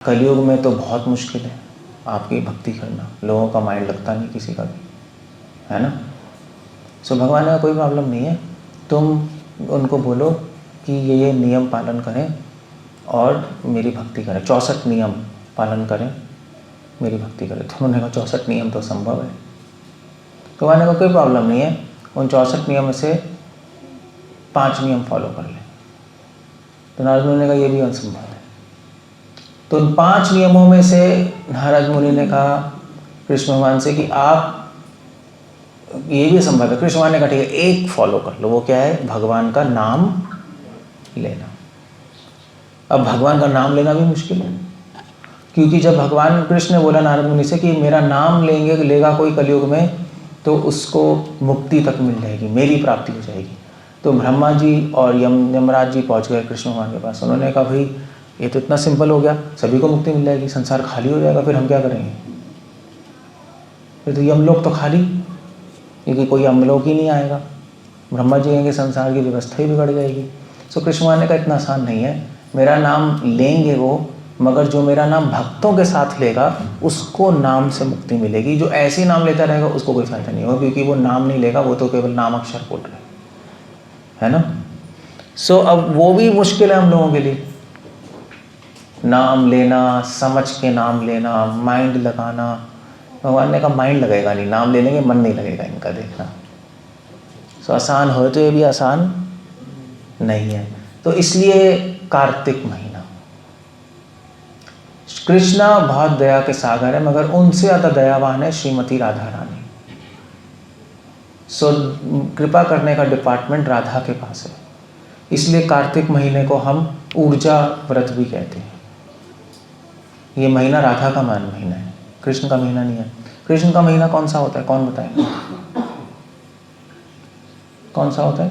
कलयुग में तो बहुत मुश्किल है आपकी भक्ति करना, लोगों का माइंड लगता नहीं किसी का भी, है ना। सो भगवान का कोई प्रॉब्लम नहीं है, तुम उनको बोलो कि ये नियम पालन करें और मेरी भक्ति करें, 64 नियम पालन करें, मेरी भक्ति करें। तो उन्होंने कहा 64 नियम तो संभव है। भगवान का कोई प्रॉब्लम नहीं है, उन 64 नियम में से 5 नियम फॉलो कर लें। तो नारद मुनि ने कहा ये भी असंभव है। तो उन 5 नियमों में से नारद मुनि ने कहा कृष्ण भगवान से कि आप, ये भी संभव है। कृष्ण भगवान ने कहा ठीक है, एक फॉलो कर लो। वो क्या है? भगवान का नाम लेना। अब भगवान का नाम लेना भी मुश्किल है, क्योंकि जब भगवान कृष्ण ने बोला नारद मुनि से कि मेरा नाम लेगा कोई कलयुग में तो उसको मुक्ति तक मिल जाएगी, मेरी प्राप्ति हो जाएगी। तो ब्रह्मा जी और यमराज जी पहुंच गए कृष्ण भगवान के पास। उन्होंने कहा भाई ये तो इतना सिंपल हो गया, सभी को मुक्ति मिल जाएगी, संसार खाली हो जाएगा, फिर हम क्या करेंगे? फिर तो यमलोक तो खाली, क्योंकि कोई यमलोक ही नहीं आएगा। ब्रह्मा जी कहेंगे संसार की व्यवस्था ही बिगड़ जाएगी। सो कृष्ण भगवान ने कहा इतना आसान नहीं है, मेरा नाम लेंगे वो, मगर जो मेरा नाम भक्तों के साथ लेगा उसको नाम से मुक्ति मिलेगी। जो ऐसे ही नाम लेता रहेगा उसको कोई फायदा नहीं होगा, क्योंकि वो नाम नहीं लेगा, वो तो केवल नाम अक्षर बोल रहे है ना। सो अब वो भी मुश्किल है हम लोगों के लिए, नाम लेना, समझ के नाम लेना, माइंड लगाना। भगवान ने कहा माइंड लगेगा नहीं, नाम ले लेंगे, मन नहीं लगेगा इनका, देखना। सो आसान हो तो ये भी आसान नहीं है। तो इसलिए कार्तिक महीना, कृष्णा बहुत दया के सागर है, मगर उनसे ज़्यादा दयावान है श्रीमती राधा रानी। सो कृपा करने का डिपार्टमेंट राधा के पास है। इसलिए कार्तिक महीने को हम ऊर्जा व्रत भी कहते हैं। ये महीना राधा का महीना है, कृष्ण का महीना नहीं है। कृष्ण का महीना कौन सा होता है, कौन बताएगा? कौन सा होता है?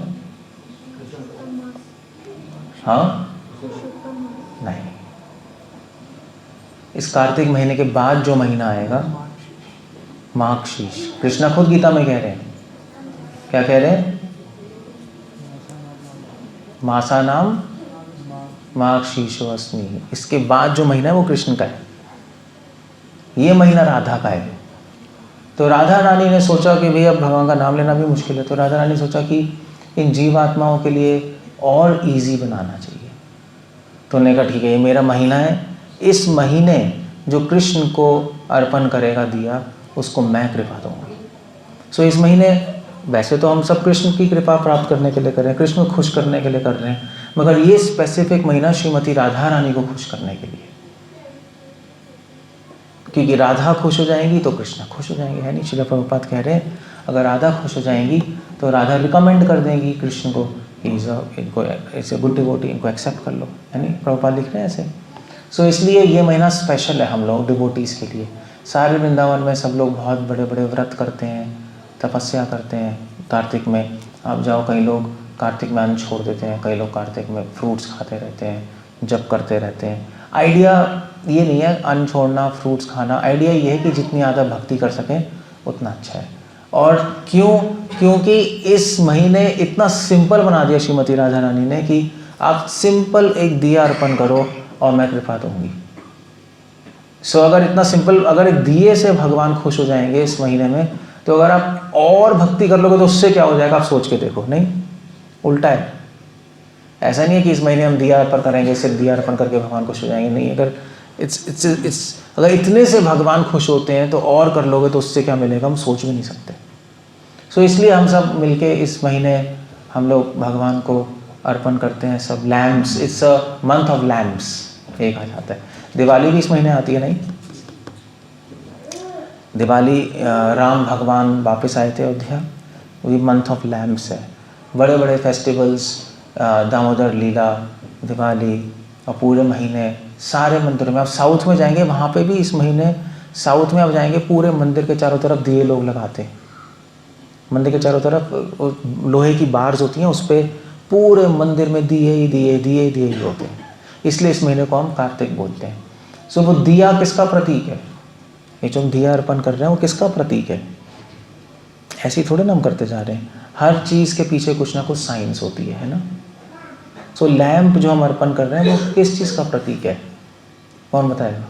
हाँ, नहीं, इस कार्तिक महीने के बाद जो महीना आएगा माघशीर्ष। कृष्णा खुद गीता में कह रहे हैं, क्या कह रहे हैं? मासा नाम माघशीर्षोऽस्मि। इसके बाद जो महीना है वो कृष्ण का है, ये महीना राधा का है। तो राधा रानी ने सोचा कि भैया भगवान का नाम लेना भी मुश्किल है, तो राधा रानी ने सोचा कि इन जीवात्माओं के लिए और इजी बनाना चाहिए। तो उन्होंने कहा ठीक है, ये मेरा महीना है, इस महीने जो कृष्ण को अर्पण करेगा दिया, उसको मैं कृपा दूंगी। सो इस महीने वैसे तो हम सब कृष्ण की कृपा प्राप्त करने के लिए कर रहे हैं, कृष्ण को खुश करने के लिए कर रहे हैं, मगर ये स्पेसिफिक महीना श्रीमती राधा रानी को खुश करने के लिए, क्योंकि राधा खुश हो जाएंगी तो कृष्ण खुश हो जाएंगे, है नहीं। श्रील प्रभुपाद कह रहे हैं अगर राधा खुश हो जाएंगी तो राधा रिकमेंड कर देंगी कृष्ण को, इनको ऐसे गुड डिवोटी, इनको एक्सेप्ट कर लो, है नहीं। प्रभुपाद लिख रहे हैं ऐसे। सो इसलिए ये महीना स्पेशल है हम लोग डिवोटीज़ के लिए। सारे वृंदावन में सब लोग बहुत बड़े बड़े व्रत करते हैं, तपस्या करते हैं। कार्तिक में आप जाओ, कई लोग कार्तिक में अन्न छोड़ देते हैं, कई लोग कार्तिक में फ्रूट्स खाते रहते हैं, जप करते रहते हैं। आइडिया ये नहीं है अन्न छोड़ना, फ्रूट्स खाना, आइडिया ये है कि जितनी ज़्यादा भक्ति कर सकें उतना अच्छा है। और क्योंकि इस महीने इतना सिंपल बना दिया श्रीमती राधा रानी ने कि आप सिंपल एक दिया अर्पण करो और मैं कृपा दूंगी। सो अगर इतना सिंपल, अगर एक दिए से भगवान खुश हो जाएंगे इस महीने में, तो अगर आप और भक्ति कर लोगे तो उससे क्या हो जाएगा आप सोच के देखो। नहीं, उल्टा है। ऐसा नहीं है कि इस महीने हम दिया अर्पण करेंगे, सिर्फ दिया अर्पण करके भगवान खुश हो जाएंगे, नहीं। अगर अगर इतने से भगवान खुश होते हैं तो और कर लोगे तो उससे क्या मिलेगा हम सोच भी नहीं सकते। सो इसलिए हम सब मिलके इस महीने हम लोग भगवान को अर्पण करते हैं सब lamps. It's a month of lamps एक आ जाता है। दिवाली भी इस महीने आती है, नहीं? दिवाली राम भगवान वापस आए थे अयोध्या, वो भी मंथ ऑफ लैम्प्स है। बड़े बड़े फेस्टिवल्स, दामोदर लीला, दिवाली, और पूरे महीने सारे मंदिरों में, आप साउथ में जाएंगे वहाँ पे भी इस महीने, साउथ में आप जाएंगे पूरे मंदिर के चारों तरफ दिए लोग लगाते हैं। मंदिर के चारों तरफ लोहे की बार्स होती हैं, उस पर पूरे मंदिर में दिए ही दिए दिए दिए ही होते हैं। इसलिए इस महीने को हम कार्तिक बोलते हैं। सो वो दिया किसका प्रतीक है? ये जो हम दिया अर्पण कर रहे हैं वो किसका प्रतीक है? ऐसे ही थोड़े ना हम करते जा रहे हैं, हर चीज़ के पीछे कुछ ना कुछ साइंस होती है ना। सो लैंप जो हम अर्पण कर रहे हैं वो किस चीज़ का प्रतीक है? कौन बताएगा?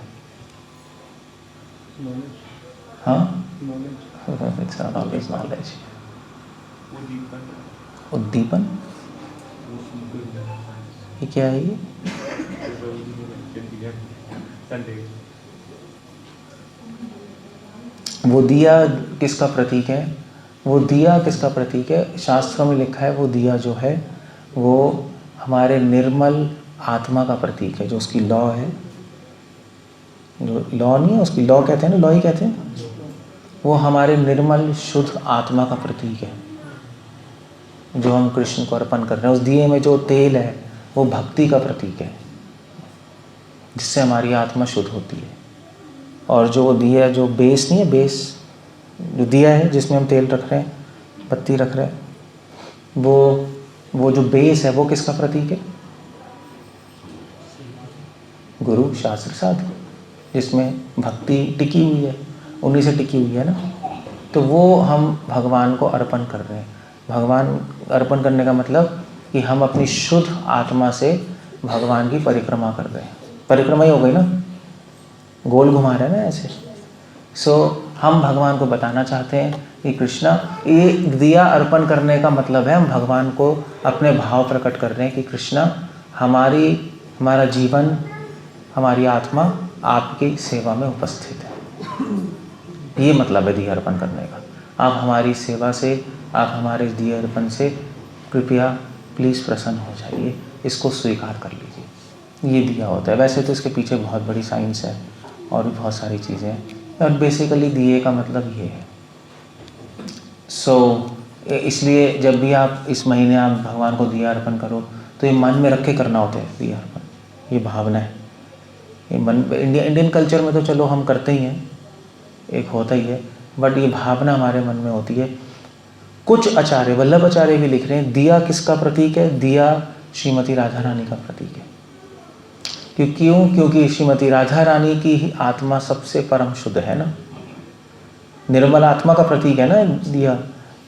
हाँ, इट्स नॉट ऑलवेज नॉलेज। उद्दीपन, ये क्या है? ये वो दिया किसका प्रतीक है? वो दिया किसका प्रतीक है? शास्त्रों में लिखा है वो दिया जो है वो हमारे निर्मल आत्मा का प्रतीक है, जो उसकी लौ है, जो लौ नहीं है उसकी, लौ कहते हैं ना, लौ ही कहते हैं, वो हमारे निर्मल शुद्ध आत्मा का प्रतीक है जो हम कृष्ण को अर्पण कर रहे हैं। उस दिए में जो तेल है वो भक्ति का प्रतीक है, जिससे हमारी आत्मा शुद्ध होती है। और जो दिया, जो बेस नहीं है, बेस जो दिया है जिसमें हम तेल रख रहे हैं, बत्ती रख रहे हैं, वो जो बेस है वो किसका प्रतीक है? गुरु, शास्त्र, साधु, जिसमें भक्ति टिकी हुई है, उन्हीं से टिकी हुई है ना। तो वो हम भगवान को अर्पण कर रहे हैं। भगवान अर्पण करने का मतलब कि हम अपनी शुद्ध आत्मा से भगवान की परिक्रमा कर रहे हैं। परिक्रमा ही हो गई ना, गोल घुमा रहे हैं ना ऐसे। हम भगवान को बताना चाहते हैं कि कृष्णा, ये दिया अर्पण करने का मतलब है हम भगवान को अपने भाव प्रकट कर रहे हैं कि कृष्णा, हमारा जीवन, हमारी आत्मा आपकी सेवा में उपस्थित है। ये मतलब है दिया अर्पण करने का। आप हमारी सेवा से, आप हमारे दिए अर्पण से कृपया प्लीज़ प्रसन्न हो जाइए, इसको स्वीकार कर लीजिए। ये दिया होता है। वैसे तो इसके पीछे बहुत बड़ी साइंस है और भी बहुत सारी चीज़ें हैं, और बेसिकली दिए का मतलब ये है। इसलिए जब भी आप इस महीने आप भगवान को दिया अर्पण करो तो ये मन में रख के करना होता है दिया अर्पण। ये भावना है, ये मन, इंडियन कल्चर में तो चलो हम करते ही हैं, एक होता ही है, बट ये भावना हमारे मन में होती है। कुछ आचार्य, वल्लभ आचार्य भी लिख रहे हैं दिया किसका प्रतीक है? दिया श्रीमती राधा रानी का प्रतीक है। क्योंकि श्रीमती राधा रानी की ही आत्मा सबसे परम शुद्ध है ना, निर्मल आत्मा का प्रतीक है ना दिया।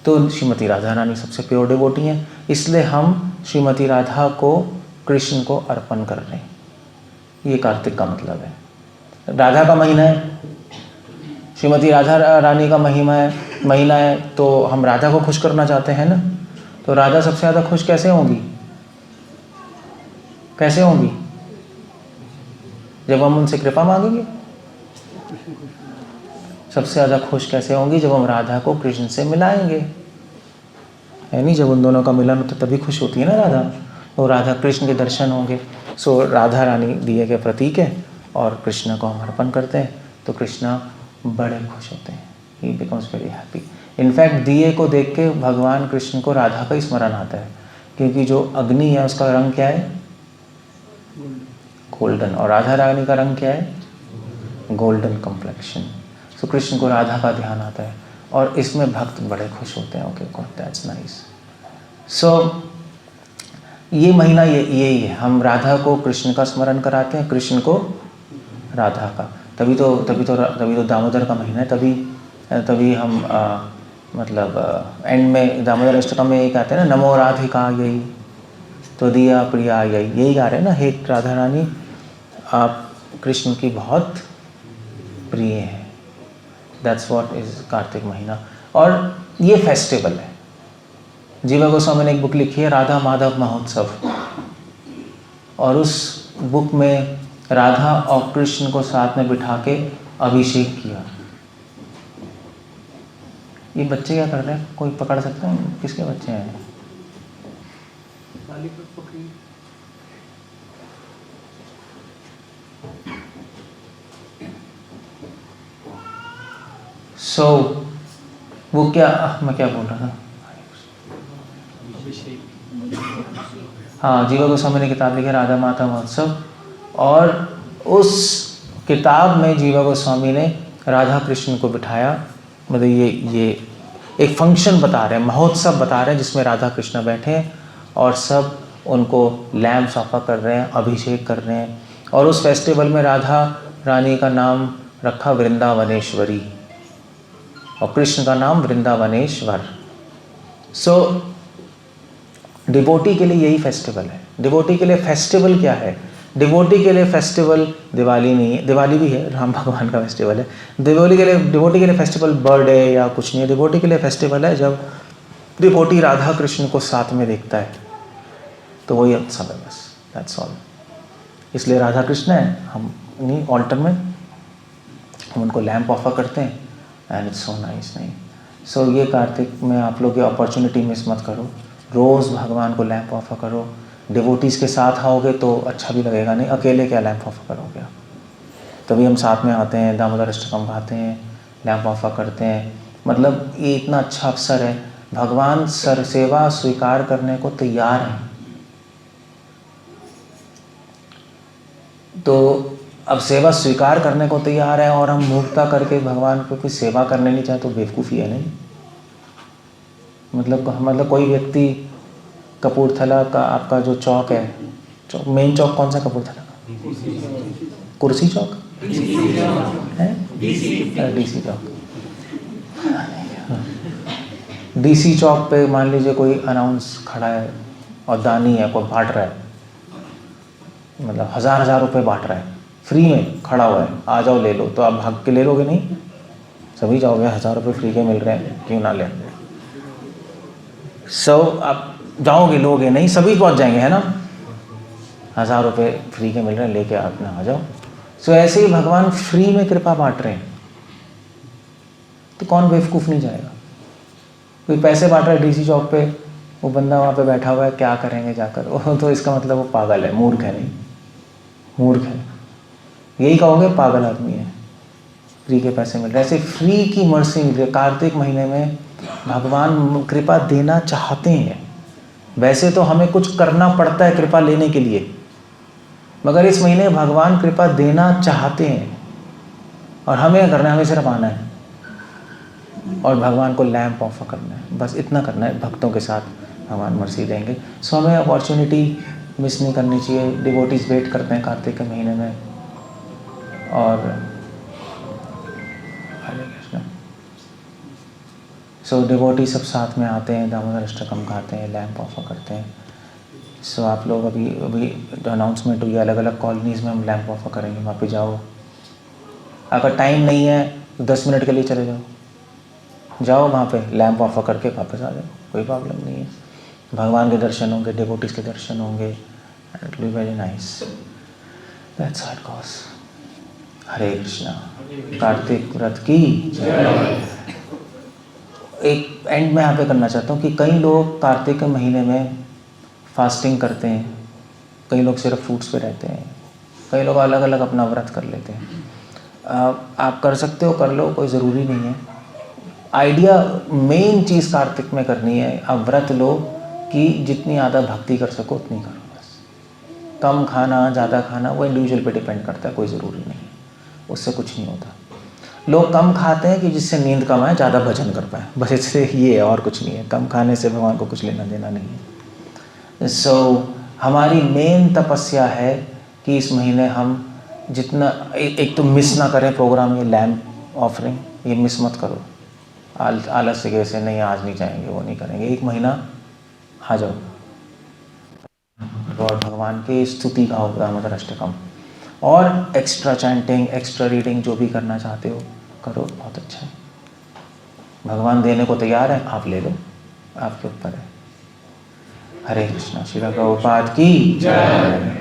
तो श्रीमती राधा रानी सबसे प्योर डिवोटी हैं, इसलिए हम श्रीमती राधा को, कृष्ण को अर्पण कर रहे हैं। ये कार्तिक का मतलब है। राधा का महीना है, श्रीमती राधा रानी का महीना है, तो हम राधा को खुश करना चाहते हैं ना। तो राधा सबसे ज़्यादा खुश कैसे होंगी? कैसे होंगी? जब हम उनसे कृपा मांगेंगे। सबसे ज़्यादा खुश कैसे होंगी? जब हम राधा को कृष्ण से मिलाएंगे, है नहीं? जब उन दोनों का मिलन होता तभी खुश होती है ना राधा। तो राधा कृष्ण के दर्शन होंगे। राधा रानी दिए के प्रतीक है और कृष्ण को हम अर्पण करते हैं तो कृष्ण बड़े खुश होते हैं। ही बिकम्स वेरी हैप्पी। इनफैक्ट दिए को देख के भगवान कृष्ण को राधा का ही स्मरण आता है, क्योंकि जो अग्नि है उसका रंग क्या है? गोल्डन। और राधा रानी का रंग क्या है? Golden complexion. सो कृष्ण को राधा का ध्यान आता है और इसमें भक्त बड़े खुश होते हैं। Okay God, that's nice. So ये महीना यही है, हम राधा को कृष्ण का स्मरण कराते हैं, कृष्ण को राधा का। तभी तो दामोदर का महीना है। तभी हम एंड में दामोदर अष्टकम में यही कहते हैं ना, नमो राधिका यही तो दिया प्रिया यही, यही गा रहे हैं ना, हे राधा रानी आप कृष्ण की बहुत प्रिय हैं। दैट्स व्हाट इज कार्तिक महीना। और ये फेस्टिवल है। जीवा गोस्वामी ने एक बुक लिखी है राधा माधव महोत्सव, और उस बुक में राधा और कृष्ण को साथ में बिठा के अभिषेक किया। ये बच्चे क्या कर रहे हैं? कोई पकड़ सकता है? किसके बच्चे हैं? वो क्या, मैं क्या बोल रहा था? हाँ, जीवा गोस्वामी ने किताब लिखी राधा माता महोत्सव, और उस किताब में जीवा गोस्वामी ने राधा कृष्ण को बिठाया। मतलब ये एक फंक्शन बता रहे हैं, महोत्सव बता रहे हैं, जिसमें राधा कृष्ण बैठे हैं और सब उनको लैम्प ऑफर कर रहे हैं, अभिषेक कर रहे हैं। और उस फेस्टिवल में राधा रानी का नाम रखा वृंदावनेश्वरी और कृष्ण का नाम वृंदावनेश्वर। डिवोटी के लिए यही फेस्टिवल है। डिवोटी के लिए फेस्टिवल क्या है? डिवोटी के लिए फेस्टिवल दिवाली नहीं है, दिवाली भी है, राम भगवान का फेस्टिवल है। डिवोटी के लिए फेस्टिवल बर्थडे या कुछ नहीं है। डिवोटी के लिए फेस्टिवल है जब डिवोटी राधा कृष्ण को साथ में देखता है, तो वही उत्सव है बस, दैट्स ऑल। इसलिए राधा कृष्ण है, हम नहीं ऑल्टर में हम उनको लैंप ऑफर करते हैं एंड इट्स सो नाइस। नहीं सो ये कार्तिक में आप लोग ये अपॉर्चुनिटी मिस मत करो, रोज़ भगवान को लैंप ऑफर करो। डिवोटीज़ के साथ आओगे तो अच्छा भी लगेगा, नहीं अकेले क्या लैंप ऑफर करोगे आप। तभी हम साथ में आते हैं, दामोदर अष्टकम गाते हैं, लैंप ऑफर करते हैं। मतलब ये इतना अच्छा अवसर है, भगवान सर सेवा स्वीकार करने को तैयार हैं। तो अब सेवा स्वीकार करने को तैयार है और हम मूर्खता करके भगवान को कोई सेवा करने नहीं चाहे तो बेवकूफ़ी है नहीं। मतलब कोई व्यक्ति कपूरथला का आपका जो चौक है, मेन चौक कौन सा कपूरथला का? कुर्सी चौक है, डीसी चौक। डीसी चौक पे मान लीजिए कोई अनाउंस खड़ा है और दानी है, कोई बांट रहा है, मतलब हज़ार रुपए बांट रहा है, फ्री में खड़ा हुआ है, आ जाओ ले लो। तो आप भाग के ले लोगे नहीं, सभी जाओगे, 1000 रुपये फ्री के मिल रहे हैं, क्यों ना ले। आप जाओगे लोगे नहीं, सभी पहुंच जाएंगे, है ना। 1000 रुपये फ्री के मिल रहे हैं, लेके अपना आ जाओ। ऐसे ही भगवान फ्री में कृपा बांट रहे हैं, तो कौन बेवकूफ़ नहीं जाएगा। कोई पैसे बांट रहा है डीसी चौक पे, वो बंदा वहाँ पे बैठा हुआ है, क्या करेंगे जाकर, वो तो इसका मतलब वो पागल है, मूर्ख है। नहीं, मूर्ख है, यही कहोगे पागल आदमी है, फ्री के पैसे मिल रहे हैं। ऐसे फ्री की मर्सी मिल रही है। कार्तिक महीने में भगवान कृपा देना चाहते हैं। वैसे तो हमें कुछ करना पड़ता है कृपा लेने के लिए, मगर इस महीने भगवान कृपा देना चाहते हैं और हमें करना है, हमें सिर्फ आना है और भगवान को लैंप ऑफर करना है, बस इतना करना है। भक्तों के साथ भगवान मर्सी देंगे। हमें अपॉर्चुनिटी मिस नहीं करनी चाहिए। डिवोटीज वेट करते हैं कार्तिक के महीने में, और हरे कृष्ण। डिवोटी सब साथ में आते हैं, दामोदर अष्टकम गाते हैं, लैंप ऑफर करते हैं। आप लोग अभी अनाउंसमेंट हुई, अलग अलग कॉलोनीज़ में हम लैंप ऑफर करेंगे, वहाँ पे जाओ। अगर टाइम नहीं है तो 10 मिनट के लिए चले जाओ वहाँ पे, लैंप ऑफर करके वापस आ जाओ, कोई प्रॉब्लम नहीं है। भगवान के दर्शन होंगे, डिवोटीज के दर्शन होंगे, it will be very nice. That's how it goes. Hare Krishna. Kartik व्रत की एक एंड में यहाँ पे करना चाहता हूँ कि कई लोग कार्तिक के महीने में फास्टिंग करते हैं, कई लोग सिर्फ फ्रूट्स पे रहते हैं, कई लोग अलग अलग अपना व्रत कर लेते हैं। आप कर सकते हो, कर लो, कोई ज़रूरी नहीं है। आइडिया मेन चीज़ कार्तिक में करनी है, आप व्रत लो कि जितनी ज़्यादा भक्ति कर सको उतनी करो बस। कम खाना ज़्यादा खाना वो इंडिविजुअल पे डिपेंड करता है, कोई ज़रूरी नहीं है, उससे कुछ नहीं होता। लोग कम खाते हैं कि जिससे नींद कम आए, ज़्यादा भजन कर पाए, बस इससे ये है, और कुछ नहीं है। कम खाने से भगवान को कुछ लेना देना नहीं है। हमारी मेन तपस्या है कि इस महीने हम जितना एक तो मिस ना करें प्रोग्राम, ये लैंप ऑफरिंग ये मिस मत करो। आलस से कैसे नहीं, आज नहीं जाएंगे, वो नहीं करेंगे, एक महीना आ जाओ और भगवान की स्तुति का होगा, दामोदर अष्टकम, और एक्स्ट्रा चैंटिंग, एक्स्ट्रा रीडिंग जो भी करना चाहते हो करो, बहुत अच्छा है। भगवान देने को तैयार है, आप ले लो, आपके ऊपर है। हरे कृष्णा। श्री प्रभुपाद की जय।